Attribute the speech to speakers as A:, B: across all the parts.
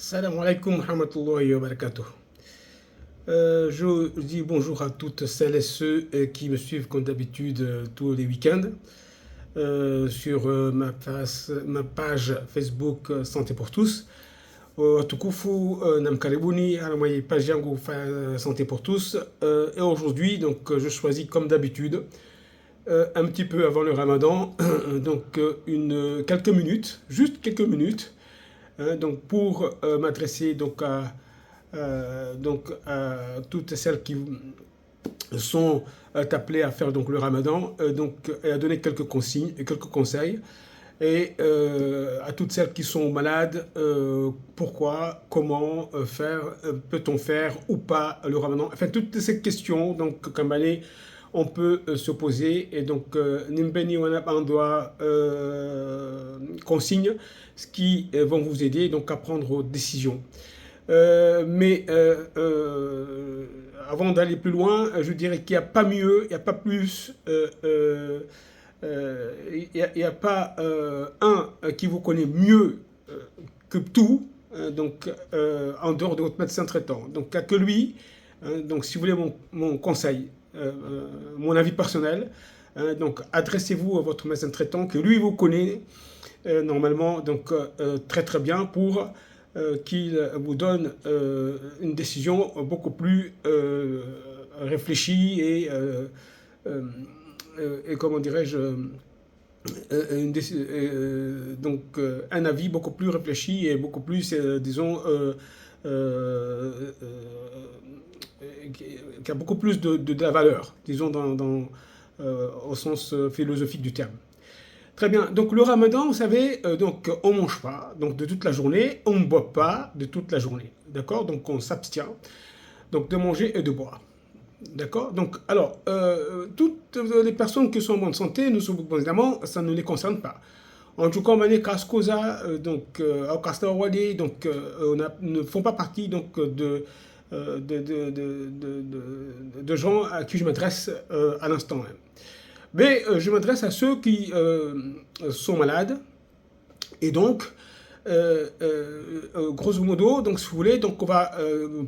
A: Salam alaikum wa rahmatullahi wa barakatuh. Je dis bonjour à toutes celles et ceux qui me suivent comme d'habitude tous les week-ends sur ma page Facebook Santé pour tous. Tukufu namkaribuni à la page yangu Santé pour tous. Et aujourd'hui, donc, je choisis comme d'habitude, un petit peu avant le Ramadan, donc quelques minutes, juste quelques minutes, donc pour m'adresser à toutes celles qui sont appelées à faire donc le Ramadan, et à donner quelques consignes et quelques conseils, et à toutes celles qui sont malades, pourquoi, comment faire, peut-on faire ou pas le Ramadan, enfin toutes ces questions donc comme année on peut se poser. Et donc Nimbeni Wanapandwa consignes qui vont vous aider donc à prendre vos décisions. Mais avant d'aller plus loin, je dirais qu'il n'y a pas mieux, il n'y a pas plus, il n'y a pas un qui vous connaît mieux que tout, en dehors de votre médecin traitant. Donc, il n'y a que lui. Donc, si vous voulez mon conseil, mon avis personnel, donc adressez-vous à votre médecin traitant, que lui vous connaît normalement donc très très bien, pour qu'il vous donne une décision beaucoup plus réfléchie et comment dirais-je, un avis beaucoup plus réfléchi et beaucoup plus, disons, qui a beaucoup plus de la valeur, disons, au sens philosophique du terme. Très bien. Donc le Ramadan, vous savez, donc on mange pas donc de toute la journée, on ne boit pas de toute la journée, d'accord. Donc on s'abstient donc de manger et de boire, d'accord. Donc alors toutes les personnes qui sont en bonne santé, nous sommes évidemment, ça ne les concerne pas. En tout cas, on est Cascosa, donc au Castorwadi, donc ne font pas partie donc de gens à qui je m'adresse à l'instant même. Mais je m'adresse à ceux qui sont malades, et donc, grosso modo, donc, si vous voulez, donc, on va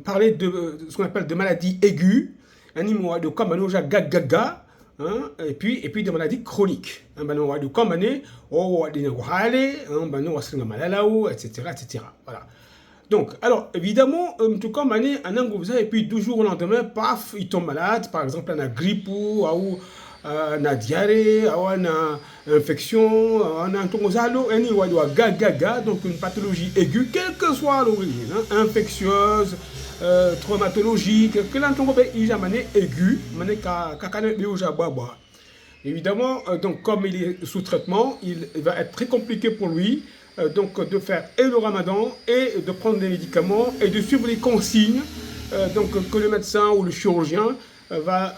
A: parler de ce qu'on appelle de maladies aiguës, de kamanoja gagaga, et puis des maladies chroniques. Etc. Voilà. Donc, alors, évidemment, tout comme un angouza, et puis 2 jours au lendemain, paf, il tombe malade, par exemple, un grippe ou na diarrhée, na infection, na ntongozalo, donc une pathologie aiguë, quelle que soit l'origine, infectieuse, traumatologique, que l'antongo il jamais aigu, évidemment, donc comme il est sous traitement, il va être très compliqué pour lui donc de faire et le Ramadan et de prendre des médicaments et de suivre les consignes donc que le médecin ou le chirurgien va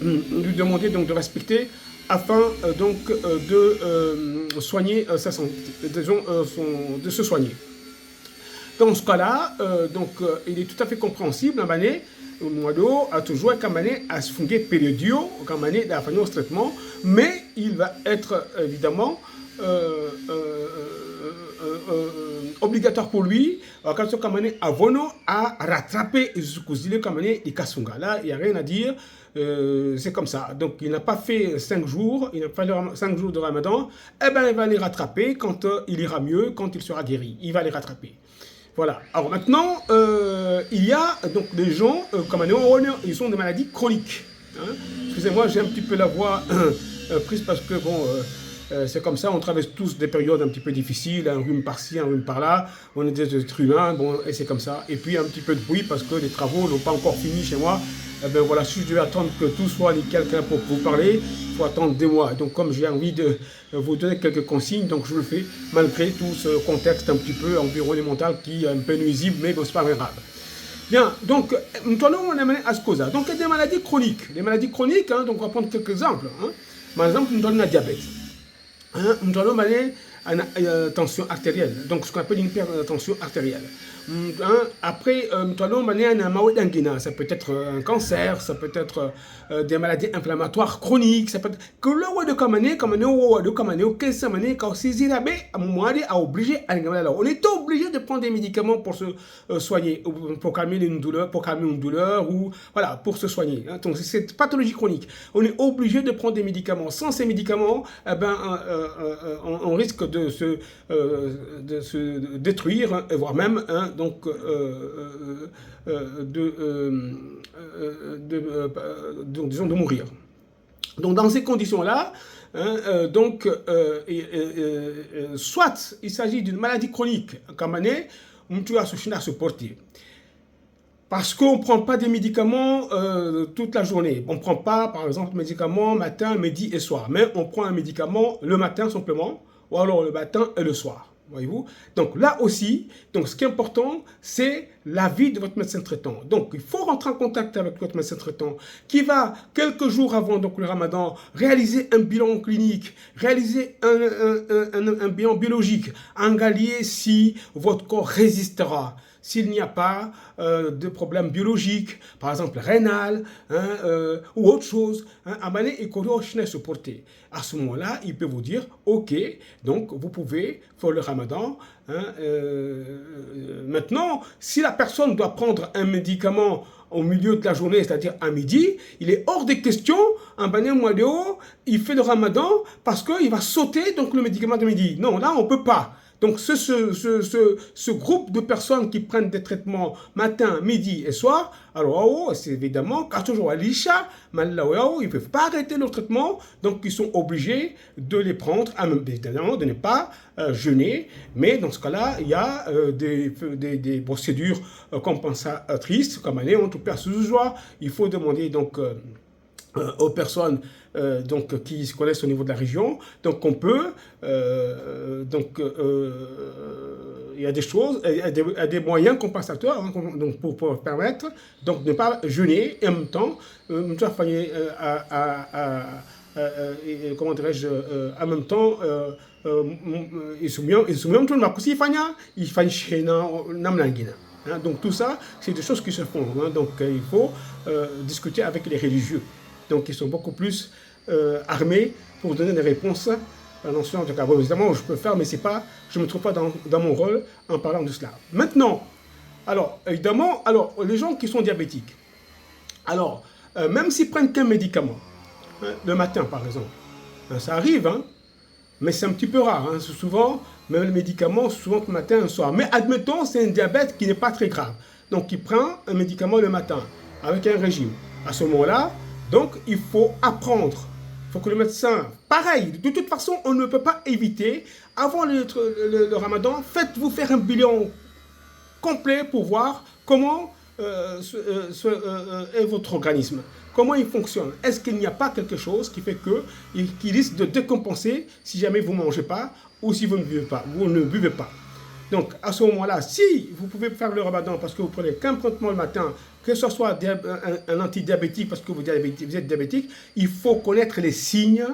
A: lui demander donc de respecter afin de soigner sa santé, de se soigner. Dans ce cas-là, il est tout à fait compréhensible, le moado a toujours à se fonder périodio, à faire ce traitement, mais il va être évidemment obligatoire pour lui à rattraper les Kasunga. Là, il n'y a rien à dire, c'est comme ça. Donc, il n'a pas fait 5 jours, il n'a pas fait 5 jours de Ramadan, eh ben, il va les rattraper quand il ira mieux, quand il sera guéri. Il va les rattraper. Voilà. Alors maintenant, il y a donc des gens, ils sont des maladies chroniques. Excusez-moi, j'ai un petit peu la voix prise parce que, bon, c'est comme ça, on traverse tous des périodes un petit peu difficiles, un rhume par-ci, un rhume par-là, on est des êtres humains, bon, et c'est comme ça. Et puis un petit peu de bruit parce que les travaux n'ont pas encore fini chez moi. Eh ben voilà, si je devais attendre que tout soit nickel pour vous parler, il faut attendre 2 mois. Donc comme j'ai envie de vous donner quelques consignes, donc je le fais, malgré tout ce contexte un petit peu environnemental qui est un peu nuisible, mais bon, c'est pas grave. Bien, donc, nous allons amener à ce cause. Donc, il y a des maladies chroniques. Les maladies chroniques, donc on va prendre quelques exemples. Par exemple, nous donnons le diabète. Nous allons aller tension artérielle, donc ce qu'on appelle une hypertension artérielle. Après, ça peut être un cancer, ça peut être des maladies inflammatoires chroniques, ça peut être que le roi de Kamane, on est obligé de prendre des médicaments pour se soigner, pour calmer une douleur, ou voilà, pour se soigner. Donc c'est cette pathologie chronique. On est obligé de prendre des médicaments. Sans ces médicaments, on risque de se détruire, voire même disons de mourir. Donc dans ces conditions-là, soit il s'agit d'une maladie chronique, comme on doit se porter. Parce qu'on ne prend pas des médicaments toute la journée. On ne prend pas, par exemple, médicaments matin, midi et soir. Mais on prend un médicament le matin simplement, ou alors le matin et le soir. Voyez-vous? Donc là aussi, ce qui est important, c'est l'avis de votre médecin traitant. Donc il faut rentrer en contact avec votre médecin traitant qui va, quelques jours avant le ramadan, réaliser un bilan clinique, réaliser un bilan biologique, engalier si votre corps résistera. S'il n'y a pas de problème biologique, par exemple rénal, ou autre chose, se porter. À ce moment-là, il peut vous dire, ok, donc vous pouvez faire le ramadan. Maintenant, si la personne doit prendre un médicament au milieu de la journée, c'est-à-dire à midi, il est hors de question, il fait le ramadan parce qu'il va sauter donc, le médicament de midi. Non, là, on ne peut pas. Donc, ce groupe de personnes qui prennent des traitements matin, midi et soir, alors, c'est évidemment, quand toujours à l'Isha, ils ne peuvent pas arrêter leur traitement, donc ils sont obligés de les prendre, évidemment, de ne pas jeûner. Mais dans ce cas-là, il y a des procédures compensatrices, comme en tout cas sous joie. Il faut demander donc aux personnes qui se connaissent au niveau de la région. Donc on peut, il y a des choses, il y a des moyens compensatoires donc pour permettre donc, de ne pas jeûner et en même temps, comment dirais-je, en même temps, donc tout ça, c'est des choses qui se font. Donc il faut discuter avec les religieux. Donc ils sont beaucoup plus armés pour donner des réponses. Attention, en tout cas, bon, évidemment, je peux faire, mais c'est pas, je ne me trouve pas dans mon rôle en parlant de cela. Maintenant, alors, évidemment, les gens qui sont diabétiques, alors, même s'ils prennent qu'un médicament, le matin par exemple, ça arrive, mais c'est un petit peu rare. Souvent, même le médicament, souvent le matin et le soir. Mais admettons, c'est un diabète qui n'est pas très grave. Donc, il prend un médicament le matin avec un régime. À ce moment-là, donc, il faut apprendre. Il faut que le médecin, pareil, de toute façon, on ne peut pas éviter, avant le ramadan, faites-vous faire un bilan complet pour voir comment est votre organisme, comment il fonctionne. Est-ce qu'il n'y a pas quelque chose qui fait qu'il risque de décompenser si jamais vous ne mangez pas ou si vous ne buvez pas. Donc, à ce moment-là, si vous pouvez faire le ramadan parce que vous prenez qu'un traitement le matin, que ce soit un antidiabétique parce que vous êtes diabétique, il faut connaître les signes.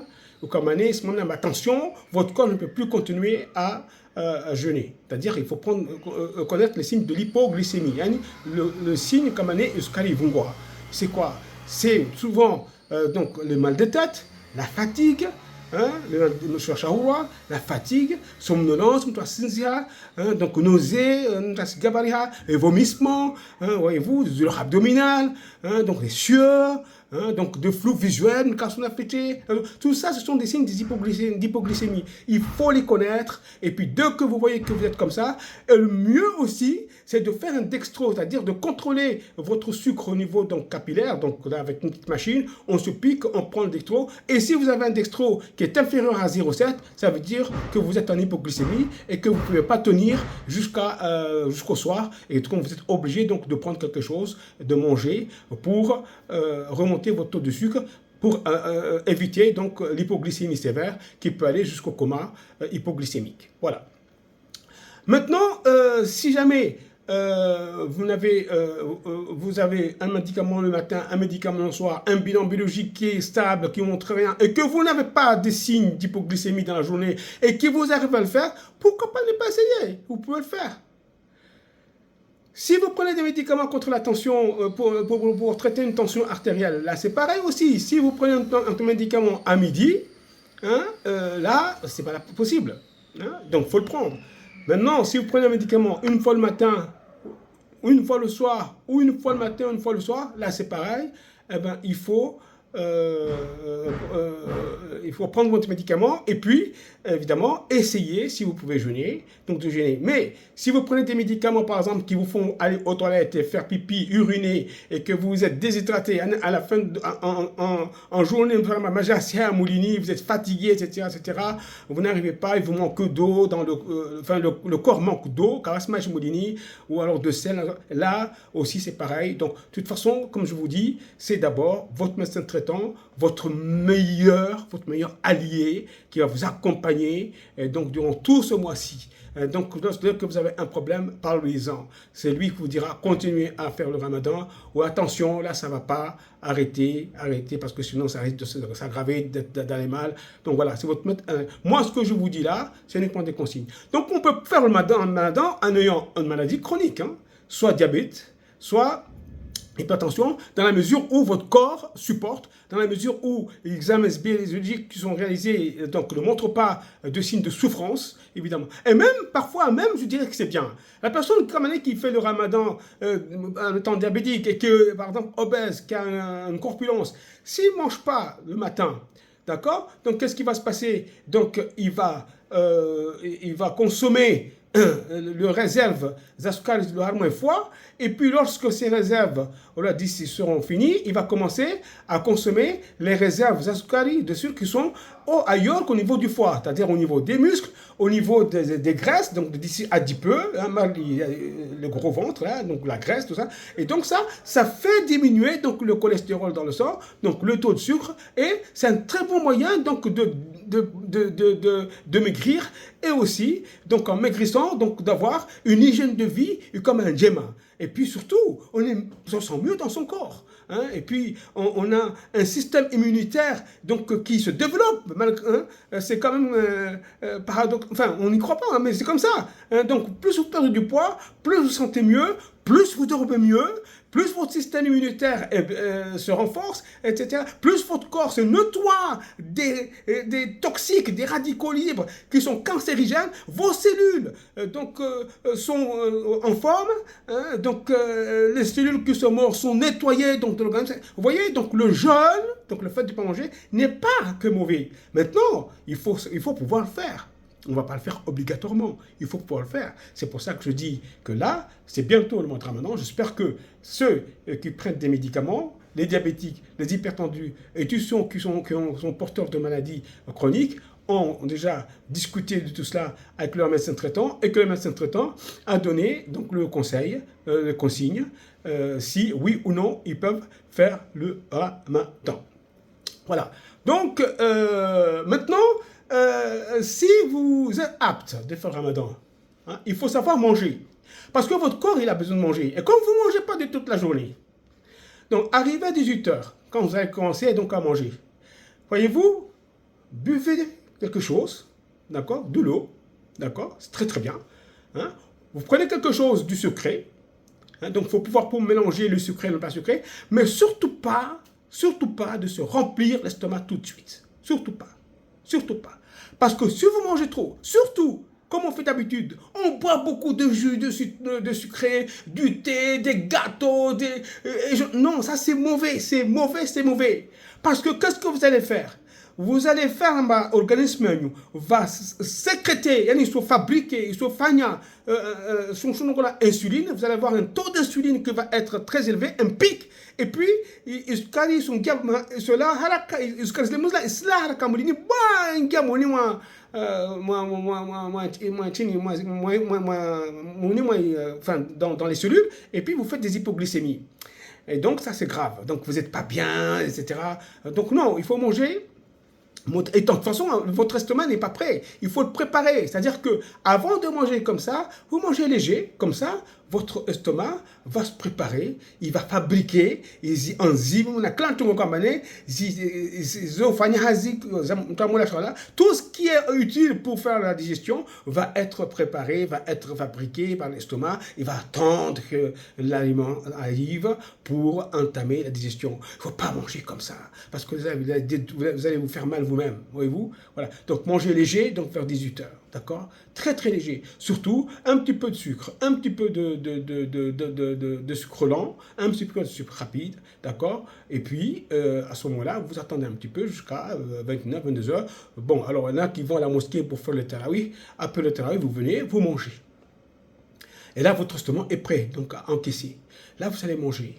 A: Comme attention, votre corps ne peut plus continuer à jeûner. C'est-à-dire qu'il faut connaître les signes de l'hypoglycémie. Le signe comme c'est quoi? C'est souvent donc le mal de tête, la fatigue, la fatigue, somnolence, donc nausées, vomissements, voyez-vous, douleurs abdominales, donc les sueurs, donc de flou visuel, quand on a fêté. Tout ça, ce sont des signes d'hypoglycémie. Il faut les connaître. Et puis, dès que vous voyez que vous êtes comme ça, le mieux aussi, c'est de faire un dextro, c'est-à-dire de contrôler votre sucre au niveau donc, capillaire. Donc là, avec une petite machine, on se pique, on prend le dextro. Et si vous avez un dextro qui est inférieur à 0,7, ça veut dire que vous êtes en hypoglycémie et que vous ne pouvez pas tenir jusqu'au soir. Et donc, vous êtes obligé donc, de prendre quelque chose, de manger pour remonter votre taux de sucre pour éviter donc l'hypoglycémie sévère qui peut aller jusqu'au coma hypoglycémique. Voilà. Maintenant, si jamais vous avez un médicament le matin, un médicament le soir, un bilan biologique qui est stable, qui ne montre rien, et que vous n'avez pas des signes d'hypoglycémie dans la journée, et que vous arrivez à le faire, pourquoi pas ne pas essayer? Vous pouvez le faire. Si vous prenez des médicaments contre la tension, pour traiter une tension artérielle, là c'est pareil aussi. Si vous prenez un médicament à midi, hein, là c'est pas possible. Hein, donc il faut le prendre. Maintenant, si vous prenez un médicament une fois le matin, une fois le soir, ou une fois le matin, une fois le soir, là c'est pareil, eh ben, il faut prendre votre médicament et puis, évidemment, essayer, si vous pouvez jeûner, donc de jeûner. Mais si vous prenez des médicaments, par exemple, qui vous font aller aux toilettes et faire pipi, uriner, et que vous êtes déshydraté à la fin, en journée, vous êtes fatigué, etc., etc., vous n'arrivez pas, il vous manque d'eau, le corps manque d'eau, ou alors de sel, là aussi c'est pareil. Donc, de toute façon, comme je vous dis, c'est d'abord votre médecin traitant, votre meilleur allié qui va vous accompagner donc durant tout ce mois-ci. Donc, lorsque vous avez un problème, parlez-en. C'est lui qui vous dira continuez à faire le ramadan ou attention, là ça ne va pas, arrêtez, parce que sinon ça risque de s'aggraver, d'aller mal. Donc voilà, c'est votre moi ce que je vous dis là, c'est uniquement des consignes. Donc on peut faire le ramadan en ayant une maladie chronique, hein, soit diabète, soit hypertension, dans la mesure où votre corps supporte, dans la mesure où les examens biologiques qui sont réalisés donc, ne montrent pas de signes de souffrance, évidemment. Et même, parfois, je dirais que c'est bien. La personne qui fait le ramadan en étant diabétique et qui est, par exemple, obèse, qui a une corpulence, s'il ne mange pas le matin, d'accord? Donc, qu'est-ce qui va se passer? Donc, il va consommer le réserve le harmonie foie, et puis lorsque ces réserves d'ici seront finies, il va commencer à consommer les réserves de sucre qui sont ailleurs qu'au niveau du foie, c'est-à-dire au niveau des muscles, au niveau des graisses, donc d'ici adipeux, hein, le gros ventre, hein, donc la graisse, tout ça, et donc ça fait diminuer donc le cholestérol dans le sang, donc le taux de sucre, et c'est un très bon moyen donc de maigrir, et aussi donc en maigrissant donc d'avoir une hygiène de vie comme un djemma. Et puis surtout, on se sent mieux dans son corps. Hein, et puis, on a un système immunitaire donc, qui se développe. Hein, c'est quand même paradoxe. Enfin, on n'y croit pas, hein, mais c'est comme ça. Hein, donc, plus vous perdez du poids, plus vous vous sentez mieux, plus vous dormez mieux, plus votre système immunitaire se renforce, etc. Plus votre corps se nettoie des toxiques, des radicaux libres qui sont cancérigènes, vos cellules sont en forme, hein, donc les cellules qui sont mortes sont nettoyées donc, de l'organisme. Vous voyez, donc le jeûne, donc le fait de ne pas manger, n'est pas que mauvais. Maintenant, il faut pouvoir le faire. On ne va pas le faire obligatoirement, il faut pouvoir le faire. C'est pour ça que je dis que là, c'est bientôt le mois de Ramadan. J'espère que ceux qui prennent des médicaments, les diabétiques, les hypertendus et tous ceux qui sont porteurs de maladies chroniques, ont déjà discuté de tout cela avec leur médecin traitant et que le médecin traitant a donné donc, le conseil, le consigne, si oui ou non ils peuvent faire le Ramadan. Voilà. Donc, maintenant, si vous êtes apte de faire le ramadan, hein, il faut savoir manger. Parce que votre corps, il a besoin de manger. Et comme vous ne mangez pas de toute la journée, donc arrivé à 18h, quand vous allez commencer donc, à manger, voyez-vous, buvez quelque chose, d'accord, de l'eau, d'accord, c'est très très bien. Hein, vous prenez quelque chose du sucré, hein, donc il faut pouvoir mélanger le sucré et le pas sucré, mais surtout pas de se remplir l'estomac tout de suite. Surtout pas. Surtout pas. Parce que si vous mangez trop, surtout, comme on fait d'habitude, on boit beaucoup de jus de sucré, du thé, des gâteaux, non, ça c'est mauvais, c'est mauvais. Parce que qu'est-ce que vous allez faire? Vous allez faire un organisme va sécréter, il faut fabriquer, il faut faire son insuline, vous allez avoir un taux d'insuline qui va être très élevé, un pic, et puis dans les cellules, et puis vous faites des hypoglycémies. Et donc ça c'est grave, donc vous n'êtes pas bien, etc. Donc non, il faut manger Et de toute façon, votre estomac n'est pas prêt. Il faut le préparer. C'est-à-dire que avant de manger comme ça, vous mangez léger, comme ça, votre estomac va se préparer, il va fabriquer les enzymes, tout ce qui est utile pour faire la digestion va être préparé, va être fabriqué par l'estomac. Il va attendre que l'aliment arrive pour entamer la digestion. Il ne faut pas manger comme ça, parce que vous allez vous faire mal vous-même, voyez-vous. Voilà. Donc mangez léger, donc vers 18 heures. D'accord? Très très léger. Surtout, un petit peu de sucre, un petit peu de sucre lent, un petit peu de sucre rapide. D'accord? Et puis, à ce moment-là, vous attendez un petit peu jusqu'à 29, 22 heures. Bon, alors il y en a qui vont à la mosquée pour faire le tarawih. Après le tarawih, vous venez, vous mangez. Et là, votre estomac est prêt, donc à encaisser. Là, vous allez manger.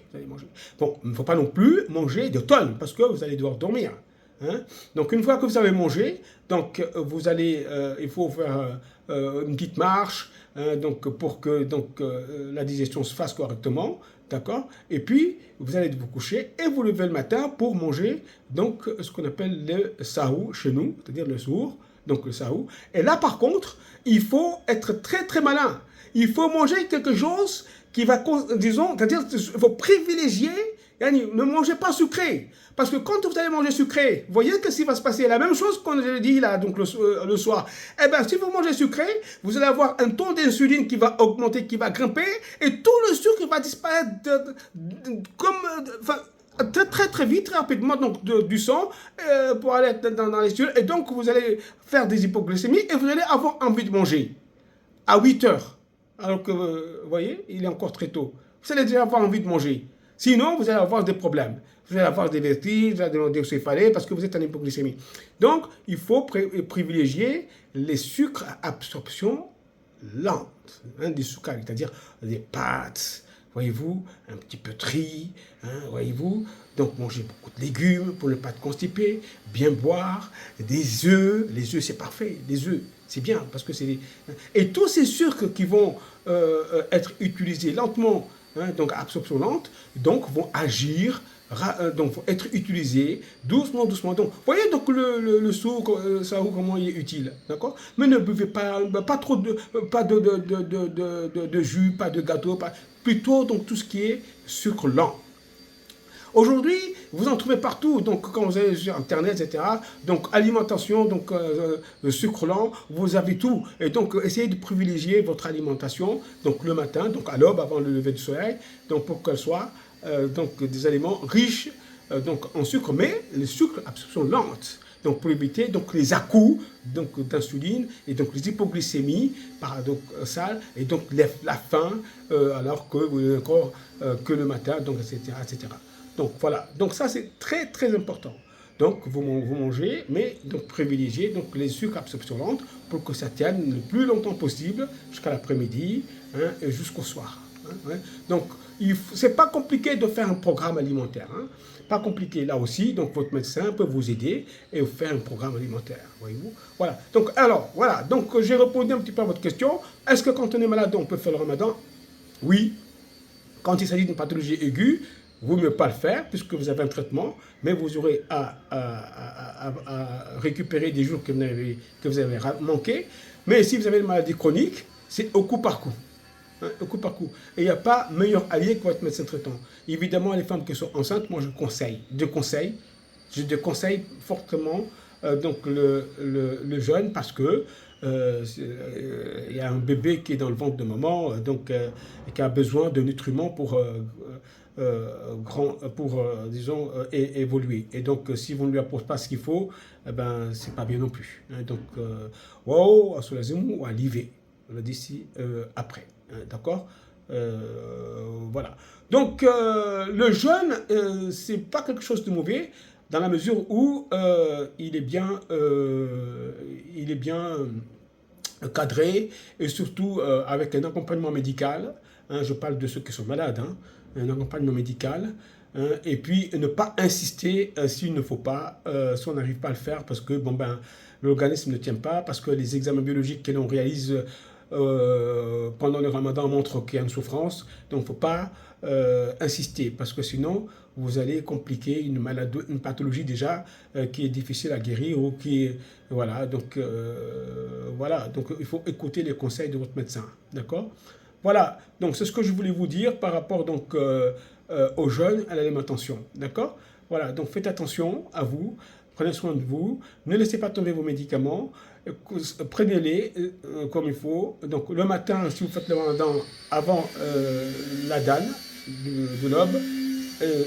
A: Bon, il ne faut pas non plus manger de tonnes, parce que vous allez devoir dormir. Hein? Donc une fois que vous avez mangé, donc vous allez, il faut faire une petite marche, hein, donc pour que la digestion se fasse correctement, d'accord. Et puis vous allez vous coucher et vous levez le matin pour manger donc ce qu'on appelle le sahou chez nous, c'est-à-dire le sourd, donc le sahou. Et là par contre, il faut être très très malin. Il faut manger quelque chose qui va, disons, c'est-à-dire il faut privilégier. Ne mangez pas sucré. Parce que quand vous allez manger sucré, vous voyez ce qui va se passer. La même chose qu'on a dit là, donc le soir. Eh bien, si vous mangez sucré, vous allez avoir un taux d'insuline qui va augmenter, qui va grimper, et tout le sucre va disparaître très très très vite, très rapidement, donc du sang pour aller dans les cellules. Et donc, vous allez faire des hypoglycémies et vous allez avoir envie de manger à 8 heures. Alors que, vous voyez, il est encore très tôt. Vous allez déjà avoir envie de manger. Sinon, vous allez avoir des problèmes. Vous allez avoir des vertiges, vous allez demander où c'est fallait parce que vous êtes en hypoglycémie. Donc, il faut privilégier les sucres à absorption lente, hein, des sucres, c'est-à-dire des pâtes, voyez-vous, un petit peu de riz, hein, voyez-vous. Donc, manger beaucoup de légumes pour ne pas être constipé, bien boire, des œufs. Les œufs, c'est parfait. Les œufs, c'est bien parce que c'est des... Et tous ces sucres qui vont être utilisés lentement, hein, donc absorption lente, donc vont agir, donc vont être utilisés doucement, doucement. Donc, voyez donc le sourd, ça comment il est utile, d'accord? Mais ne buvez pas trop de jus, pas de gâteau, plutôt donc tout ce qui est sucre lent. Aujourd'hui, vous en trouvez partout, donc quand vous allez sur Internet, etc. Donc alimentation, donc sucre lent, vous avez tout. Et donc essayez de privilégier votre alimentation, donc le matin, donc à l'aube, avant le lever du soleil, donc pour qu'elle soit donc des aliments riches donc en sucre, mais le sucre absorption lente. Donc pour éviter donc les à-coups d'insuline et donc les hypoglycémies paradoxales et donc la faim alors que vous n'avez encore que le matin, donc etc. etc. Donc voilà, donc ça c'est très très important. Donc vous mangez, mais donc privilégiez donc les sucres à absorption lente pour que ça tienne le plus longtemps possible jusqu'à l'après-midi, hein, et jusqu'au soir. Hein, ouais. Donc c'est pas compliqué de faire un programme alimentaire. Hein. Pas compliqué là aussi, donc votre médecin peut vous aider et vous faire un programme alimentaire, voyez-vous. Voilà, donc alors voilà, donc j'ai répondu un petit peu à votre question. Est-ce que quand on est malade, on peut faire le ramadan? Oui, quand il s'agit d'une pathologie aiguë, vous ne pouvez pas le faire puisque vous avez un traitement, mais vous aurez à récupérer des jours que vous avez manqué. Mais si vous avez une maladie chronique, c'est au coup par coup. Hein, au coup par coup. Et il n'y a pas meilleur allié que votre médecin traitant. Évidemment, les femmes qui sont enceintes, moi je conseille fortement donc le jeûne parce que il y a un bébé qui est dans le ventre de maman, donc qui a besoin de nutriments pour disons, évoluer. Et donc, si vous ne lui apportez pas ce qu'il faut, eh ben, c'est pas bien non plus. Hein. Donc, wow, à Solazimu ou à l'IV, on l'a dit ici après. Hein, d'accord? Voilà. Donc, le jeûne, c'est pas quelque chose de mauvais dans la mesure où il est bien cadré et surtout avec un accompagnement médical. Hein, je parle de ceux qui sont malades, hein, un accompagnement médical. Hein, et puis ne pas insister s'il ne faut pas, si on n'arrive pas à le faire parce que bon, ben, l'organisme ne tient pas, parce que les examens biologiques que l'on réalise pendant le ramadan montre qu'il y a une souffrance, donc il ne faut pas insister, parce que sinon vous allez compliquer une maladie, une pathologie déjà qui est difficile à guérir ou qui est, voilà, donc il faut écouter les conseils de votre médecin, d'accord? Voilà, donc c'est ce que je voulais vous dire par rapport donc aux jeunes, à l'alimentation, d'accord? Voilà, donc faites attention à vous, prenez soin de vous, ne laissez pas tomber vos médicaments, prenez-les comme il faut. Donc le matin, si vous faites le ramadan avant la danne de l'aube,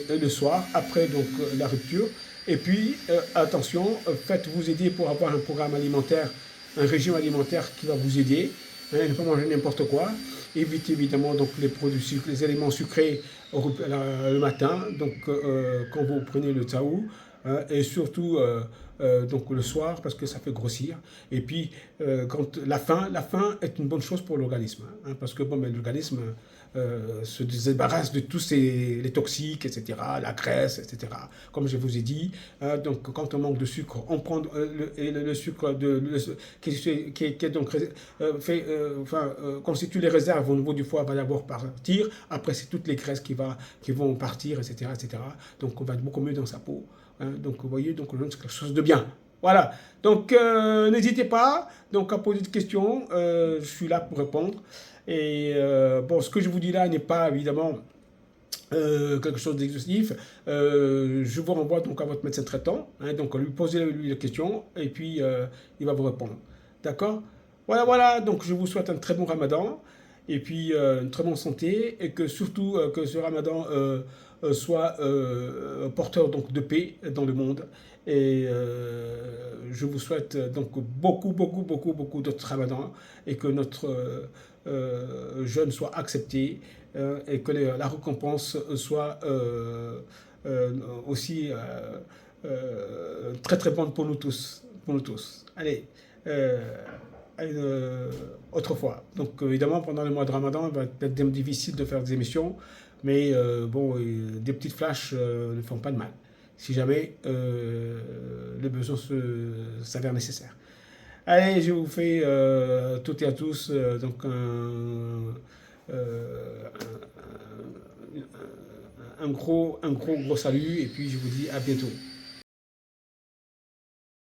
A: et le soir, après donc la rupture. Et puis, attention, faites-vous aider pour avoir un programme alimentaire, un régime alimentaire qui va vous aider. Ne pas manger n'importe quoi. Évitez évidemment donc les produits sucrés, les éléments sucrés le matin, donc quand vous prenez le taou, et surtout donc le soir parce que ça fait grossir. Et puis quand la faim est une bonne chose pour l'organisme, hein, parce que bon, l'organisme se débarrasse de tous les toxiques, etc., la graisse, etc. Comme je vous ai dit, donc quand on manque de sucre, on prend le sucre qui est donc constitue les réserves au niveau du foie va d'abord partir. Après, c'est toutes les graisses qui vont partir, etc., etc. Donc, on va être beaucoup mieux dans sa peau. Hein. Donc, vous voyez, donc c'est quelque chose de bien. Voilà. Donc, n'hésitez pas donc à poser des questions. Je suis là pour répondre. Et bon, ce que je vous dis là n'est pas évidemment quelque chose d'exhaustif. Je vous renvoie donc à votre médecin traitant. Hein, donc, lui posez lui les questions et puis il va vous répondre. D'accord? Voilà, voilà. Donc, je vous souhaite un très bon ramadan et puis une très bonne santé et que surtout que ce ramadan soit porteur donc de paix dans le monde. Et je vous souhaite donc beaucoup, beaucoup, beaucoup, beaucoup d'autres ramadans et que notre jeûne soit accepté et que la récompense soit aussi très très bonne pour nous tous. Pour nous tous. Allez, autrefois. Donc évidemment, pendant le mois de Ramadan, il va être difficile de faire des émissions, mais bon, des petites flashs ne font pas de mal, si jamais le besoin s'avère nécessaire. Allez, je vous fais toutes et à tous donc euh, un gros salut et puis je vous dis à bientôt.